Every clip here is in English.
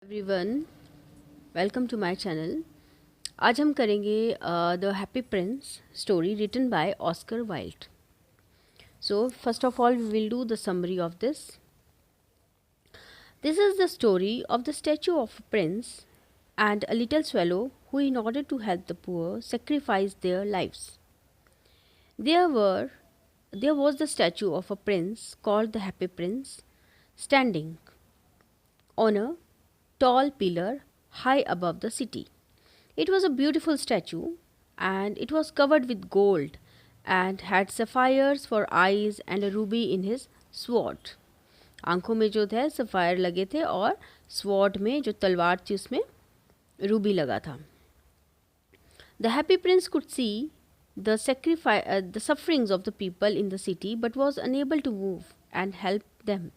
Everyone, welcome to my channel. आज हम करेंगे the happy prince story written by Oscar Wilde. So first of all we will do the summary of this. This is the story of the statue of a prince and a little swallow who, in order to help the poor, sacrificed their lives. There was the statue of a prince called the Happy Prince, standing on a tall pillar high above the city. It was a beautiful statue, and it was covered with gold and had sapphires for eyes and a ruby in his sword. आंखों में जो थे sapphire लगे थे और sword में जो तलवार थी उसमें रूबी लगा था. The happy prince could see the sufferings of the people in the city, but was unable to move and help them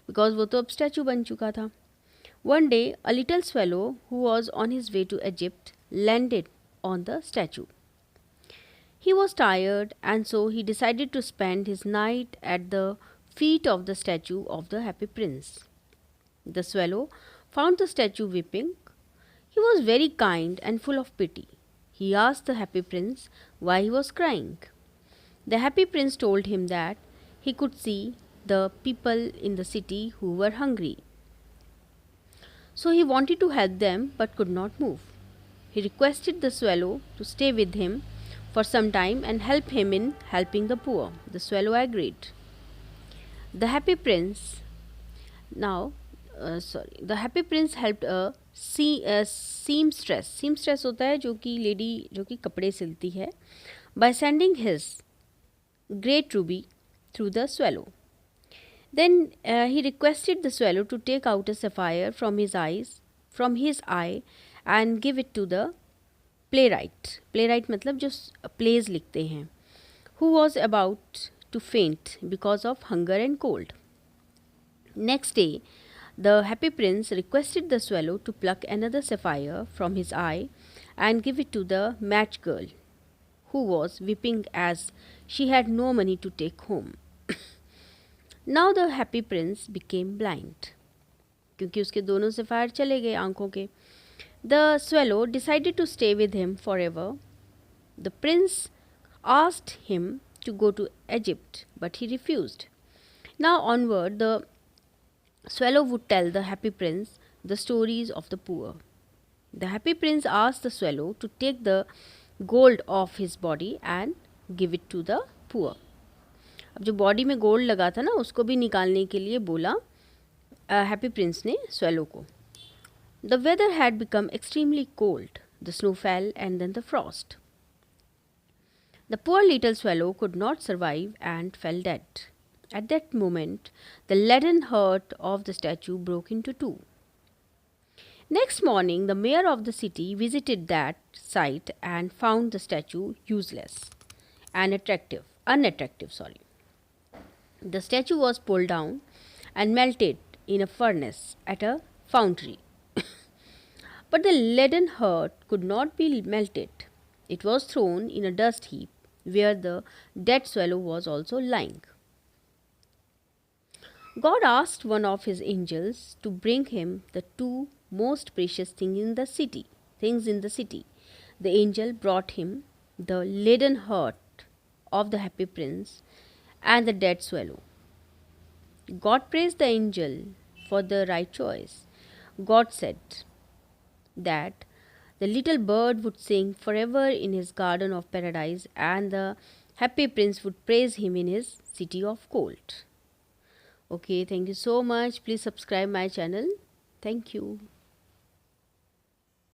because वो तो अब स्टैचू बन चुका था. One day, a little swallow who was on his way to Egypt landed on the statue. He was tired, and so he decided to spend his night at the feet of the statue of the happy prince. The swallow found the statue weeping. He was very kind and full of pity. He asked the happy prince why he was crying. The happy prince told him that he could see the people in the city who were hungry. So he wanted to help them but could not move. He requested the swallow to stay with him for some time and help him in helping the poor. The swallow agreed. The happy prince the happy prince helped a seamstress. Seamstress होता है जो कि lady जो कि कपड़े सिलती है, by sending his great ruby through the swallow. Then he requested the swallow to take out a sapphire from his eye and give it to the playwright. Playwright मतलब जो plays लिखते हैं, who was about to faint because of hunger and cold. Next day, the happy prince requested the swallow to pluck another sapphire from his eye and give it to the match girl, who was weeping as she had no money to take home. Now the happy prince became blind, क्योंकि उसके दोनों sapphire चले गए आंखों के. The swallow decided to stay with him forever. The prince asked him to go to Egypt, but he refused. Now onward, the swallow would tell the happy prince the stories of the poor. The happy prince asked the swallow to take the gold off his body and give it to the poor. अब जो body में gold लगा था ना उसको भी निकालने के लिए बोला हैप्पी प्रिंस ने swallow को. The weather had become extremely cold. The snow fell and then the frost. The poor little swallow could not survive and fell dead. At that moment, the leaden heart of the statue broke into two. Next morning, the mayor of the city visited that site and found the statue useless and unattractive. The statue was pulled down and melted in a furnace at a foundry. But the leaden heart could not be melted. It was thrown in a dust heap where the dead swallow was also lying. God asked one of his angels to bring him the two most precious things in the city. The angel brought him the leaden heart of the happy prince and the dead swallow. God praised the angel for the right choice. God said that the little bird would sing forever in his garden of paradise, and the happy prince would praise him in his city of gold. Okay, thank you so much. Please subscribe my channel. Thank you.